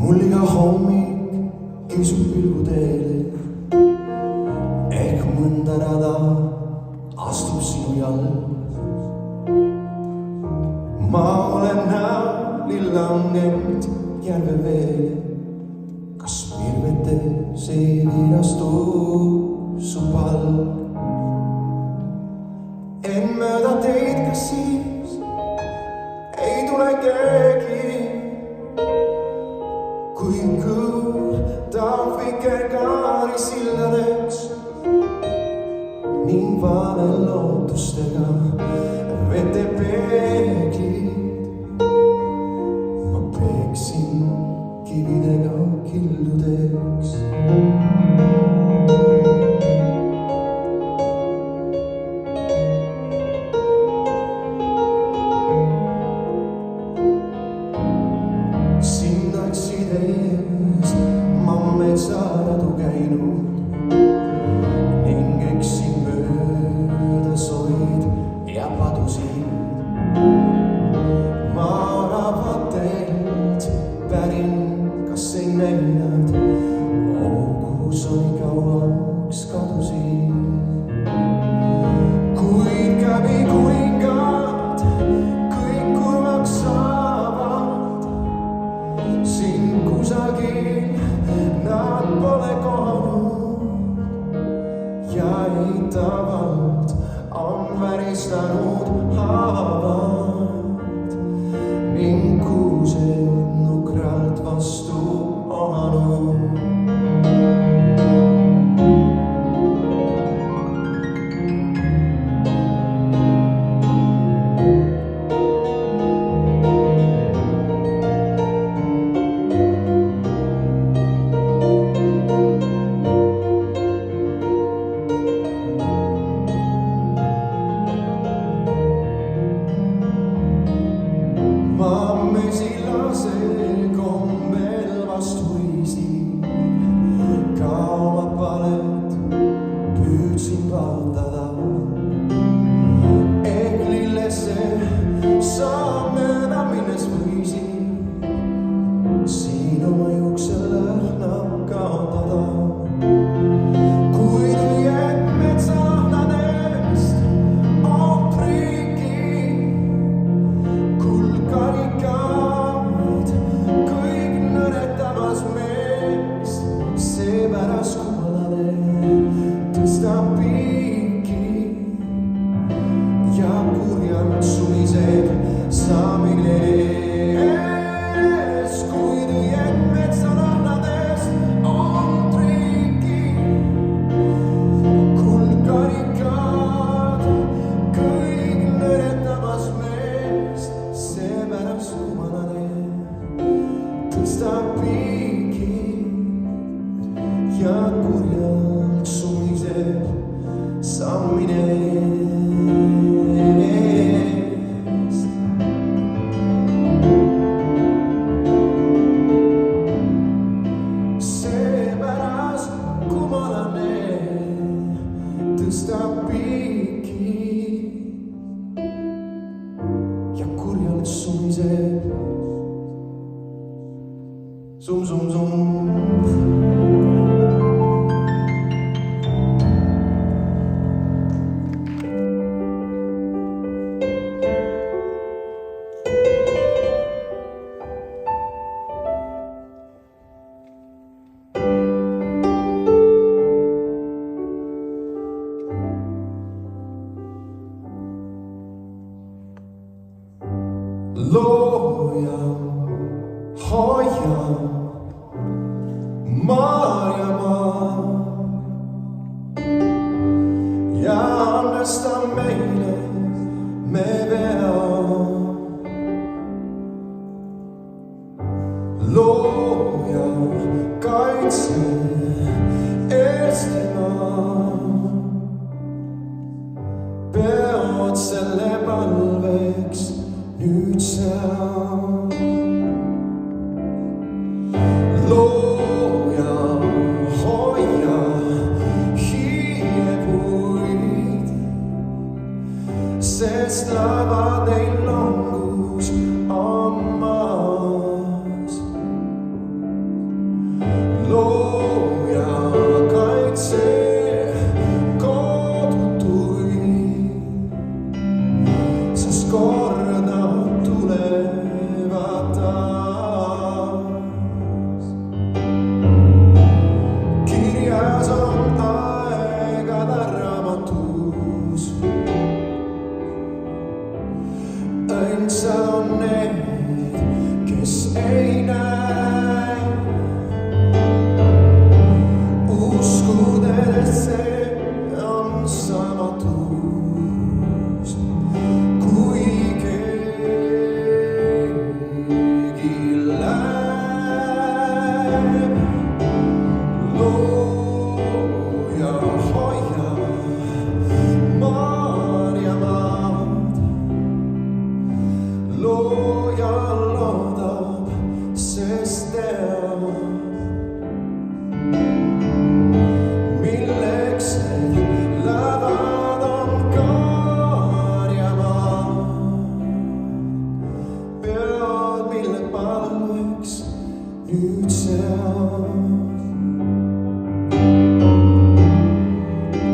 mul iga hommik kisub pilgu teele, ehk mõnda rada astub sinu jalg. Ma olen näoli langenud järve veele, kas pilvetes ei virastu su palg? En mööda teid, kas siis ei tule keegi, kui kõõdav vikerkaari sildadeks ning vale lootustega vete peeglid. Ma peeksin kividega killudeks. Ees ma metsaradu käinud ning eksin möödasoid ja padusid. Ma ravatelt pärin, kas ei näinud, kuhu sa nii kauaks kadusid. Kuid käbi kuningad kõik kurvaks saavad, siin kusagil nad pole kohanud ja eitavalt on väristanud haavad ning kuused nukralt vastu omanud. Mesilase kombel vastu võisin, ka oma palet püüdsin vaadata. Ehk lillesse sa mööda minnes võisin siin oma juukse lõhna kaotada. Kuid õied metsalahnadest ohtriki kulkarika seepärast kumalane tõstab piiki ja kurjalt sumiseb saamine ees. Kuid õied metsalahnadest on triki kulkarikad kõik nõretamas meest. Seepärast kumalane tõstab piiki ja kurjalt sumiseb sammine eest. Seepärast kumalane tõstab piiki ja kurjalt sumiseb sum-sum-sum. Looja, hoia, Maarjamaa ja annesta meile me vea. Looja, kaitse Eestimaa, peod selle palveks nüüd seal. Looja, hoia hiiepuid, sest laevad ei longus on maas.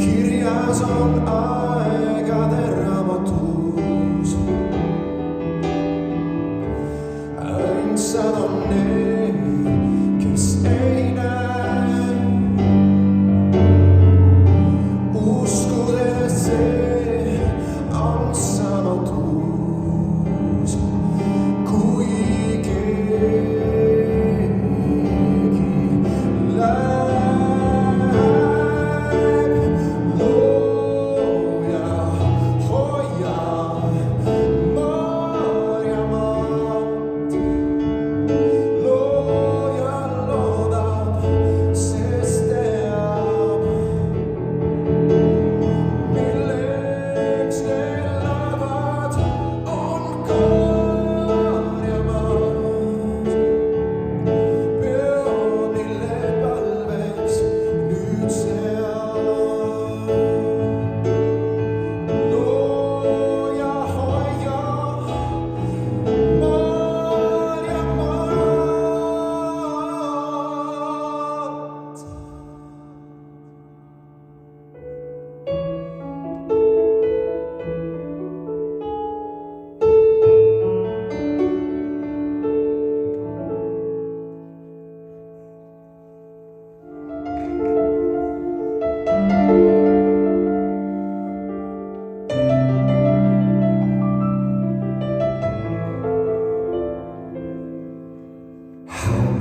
Kirjason aika terramatus. Ain't sano ne, kes ei näe. Uskude se on sanotus, kui keegi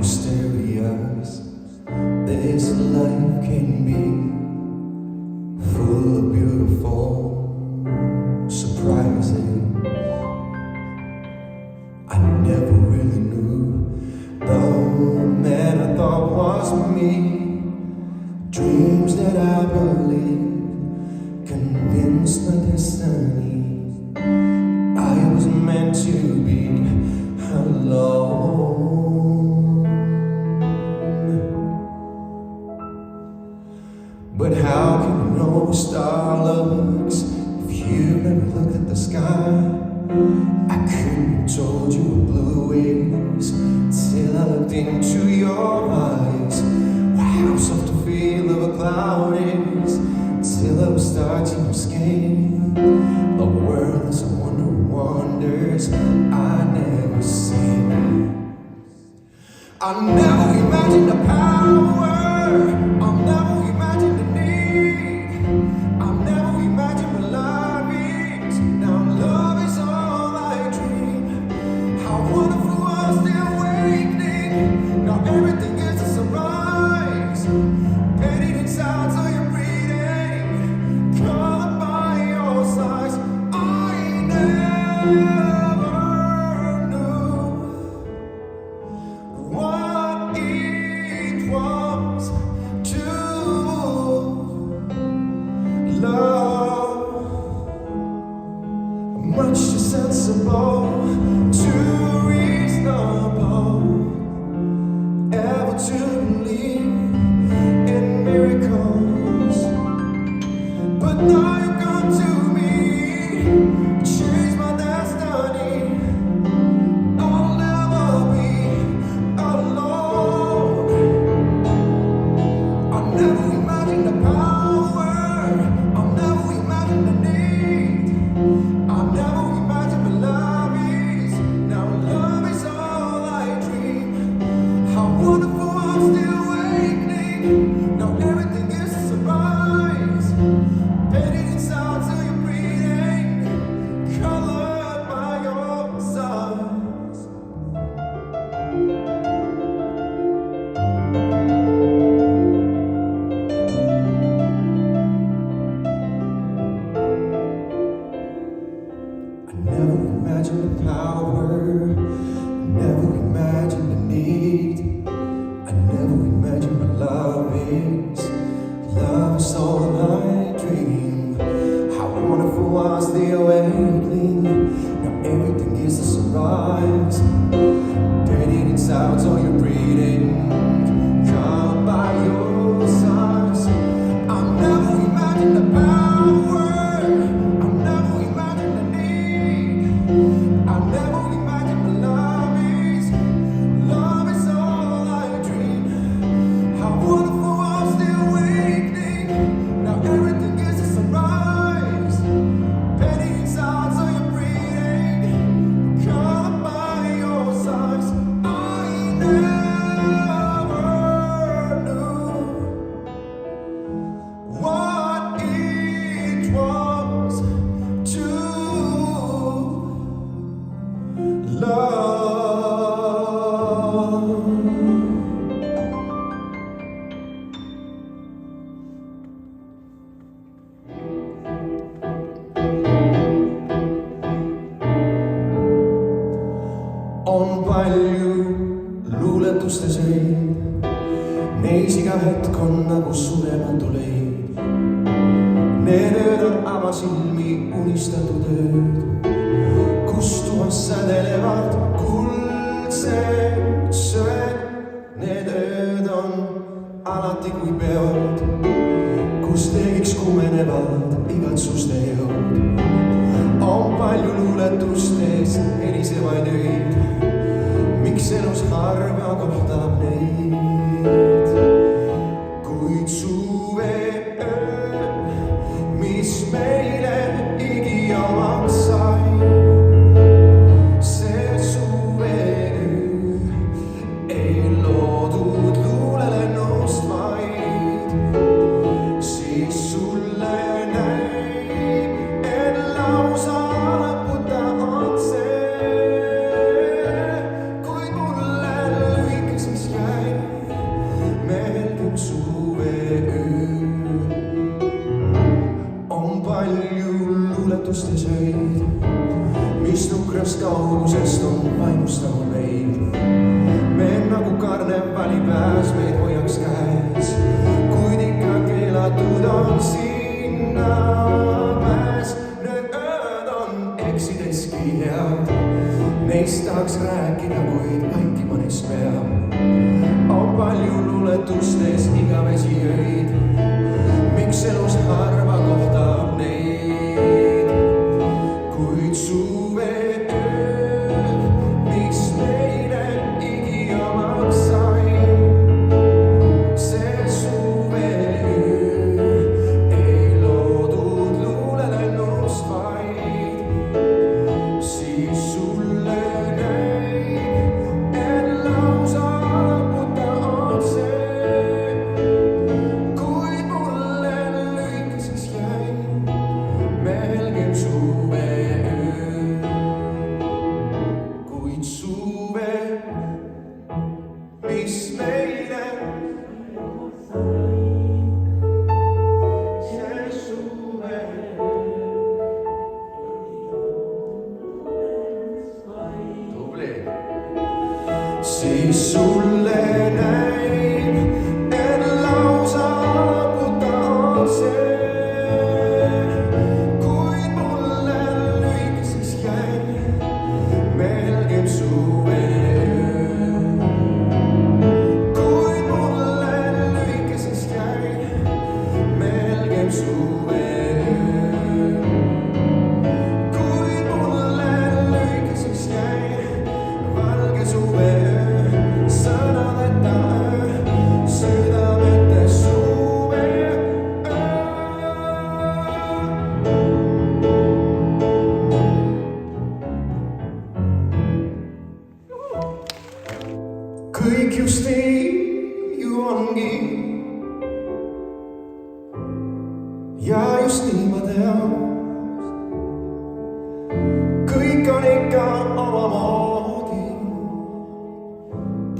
mysterious this life can be, full of beautiful surprises. I never really knew the man I thought was me. Dreams that I believed convinced the destiny I was meant to be alone. But how can you know a star looks if you never looked at the sky? I couldn't have told you what blue is till I looked into your eyes. How soft the feel of a cloud is till I would start to escape. The world is a wonder of wonders I never seen. I never imagined the power. I'll never imagine the need. I'll never imagine what love is. Now love is all I dream. How wonderful was the awakening. Now everything is a surprise. Painted inside so you're breathing. Colored by your size. I never knew what it was sounds of your breathing. Caught by your sighs. I'll never imagine the power. I'll never imagine the need. I'll never imagine the love is. Love is all I dream. How wonderful I'm still waiting. Now everything is a sunrise. Penny sounds of your breathing. Caught by your sighs. I never knew what it was to love. On palju luuletustes öid, neis iga hetk on nagu surematu leid. Need ööd on avasilmi unistatud ööd, kus tuhas sädelevad kuldsed söed. Need ööd on alati kui peod, kus teegiks kumenevad igatsuste jõud. On palju luuletustes helisevaid öid, miks elus harva kohtab neid. Kuid suve öö, mis meile igiomaks sai, see suve öö ei loodud luulelennust vaid. Siis sulle näib, et lausa lõputa on see, kuid mulle lühikeseks jäi meeldib suve öö. On palju luuletustes öid, mis nukrast kaugusest on vaimustanud meid. Me nagu karnevalipäev meid hoiaks käes, kuid ikka keelatud on sinna pääs. Need ööd on eksideski head, neist tahaks rääkida, kuid vaikima neist peab. On palju luuletustes igavesi öid, miks elus harva kohtab neid. Kuid suve öö, mis meile igiomaks sai, see suve öö ei loodud luulelennust vaid. Siis sulle näib, et lausa lõputa on see, kuid mulle lühikeseks jäi meelgem suve öö. Kuid suve, mis meile see suve tubli. Siis sulle näib, et lausa lõputa on see, kuid mulle lühikeseks jäi meelgem suve öö. Kuid mulle lühikeseks jäi meelgem suve öö. Kuid mulle lühikeseks jäi valge suve öö. Sõnadeta öö, südamete suve öö. Kõik just nii ju ongi ja just nii ma tean. Kõik on ikka omamoodi,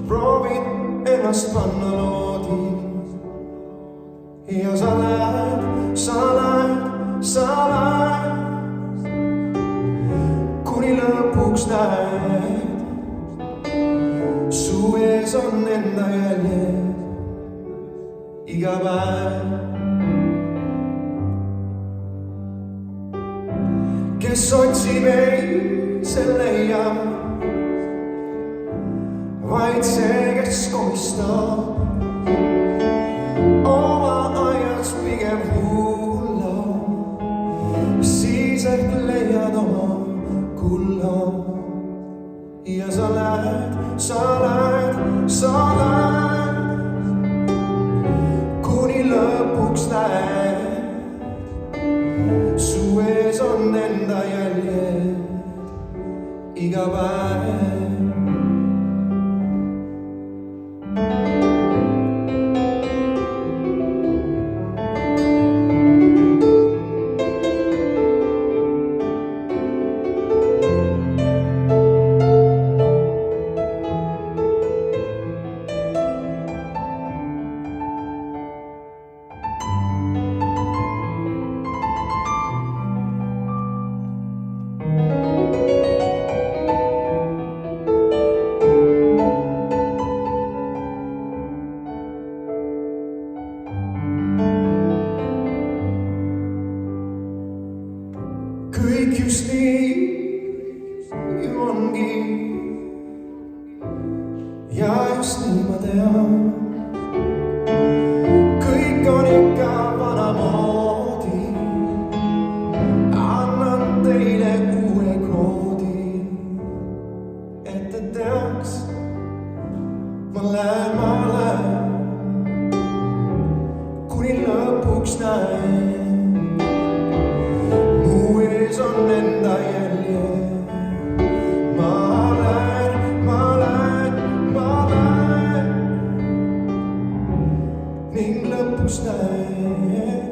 proovid ennast panna loodi. Ja sa lähed, kuni lõpuks näed, su ees on enda jäljed iga päev. Kes otsib ei, see leiab, vaid vaid see, kes komistab oma aias pigem hulla, siis ehk leiad oma kulla. Ja sa lähed, kuni lõpuks näed, su ees on enda jäljed iga päev. Kõik just nii ju ongi ja just nii ma tean. Kõik on ikka vanamoodi, annan teile uue koodi, et te teaks, ma lähen, kuni lõpuks näen. On enda jäljed, ma lähen ning lõpuks näen,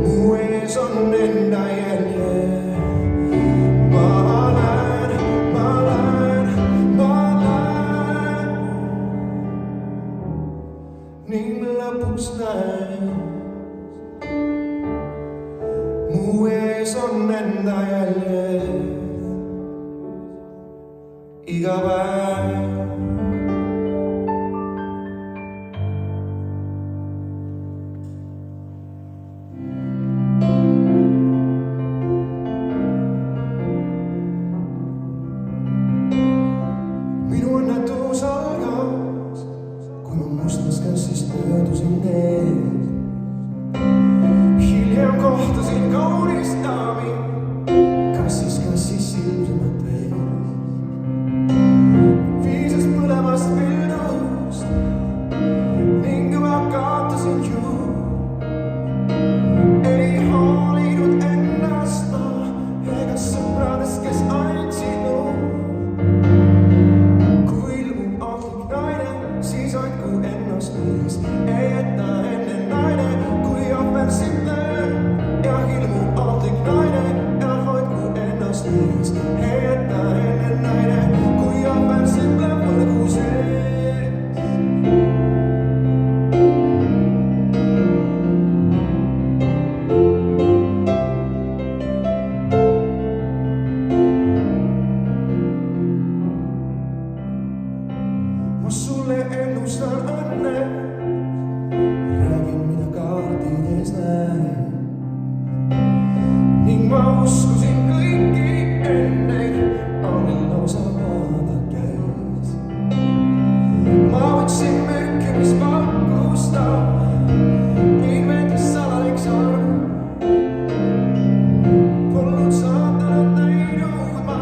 mu ees on enda jäljed. Ma lähen ning lõpuks näen, mu ees on enda jäljed iga päev. Minu õnnetus algas, kui ma mustas kassist möödusin need. Hiljem kohtasin kaunist daami, kassis silmsemad veel. Viises põlevast pildust ning juba kaotasin ju. Ei hoolinud ennast ma ega sõpradest, kes andsid mu. Kui ilmub ahtlik naine, siis hoidku ennast ees, ei jäta enne naine, kui ohver sitle. Ja ilmub ahtlik naine ja hoidku ennast ees, ei jäta enne naine, kui ohver sitle võrgu sees. Ma sulle ennustan õnne, räägin, mida kaardides näen. Ning ma uskusin kõiki enneid, augil lausa vaada käis. Ma võtsin mürki, mis pakkus ta, ning veetis salaliks arv. Polnud saatanat näinud ma,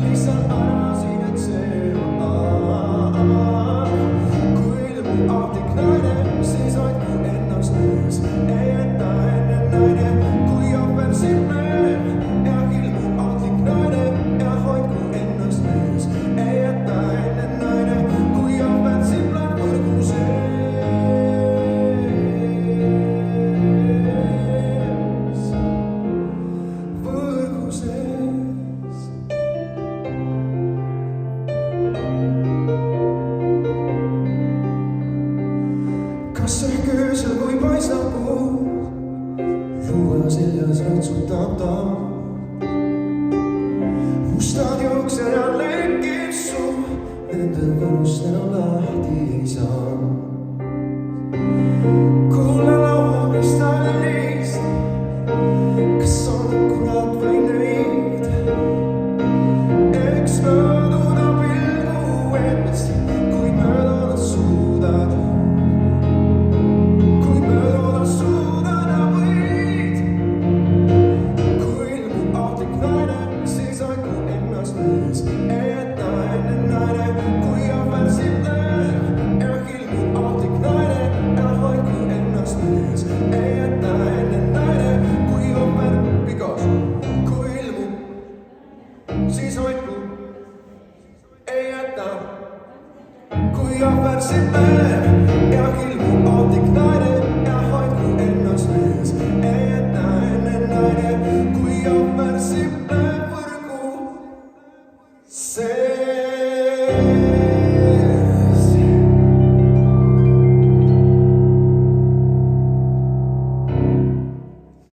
lihtsalt arvasin, et see on aar. Kui ilmub ahtlik naine, siis hoidku ennast ees, ei jäta enne naine, kui ohver sitle. Ja ilmub ahtlik naine ja hoidku ennast ees, ei jäta enne naine, kui ohver sitle võrgu sees. Võrgu sees. Kas ehk öösel, kui paistab kuu, luua seljas ratsutab ta. Mustad juuksed ja lekib suu, nende võlust enam lahti ei saa. Kuule laua kristallist, kas on kurat või neid, eks mööduda pilgu kui ohver sind näeb ja külm on tik naine.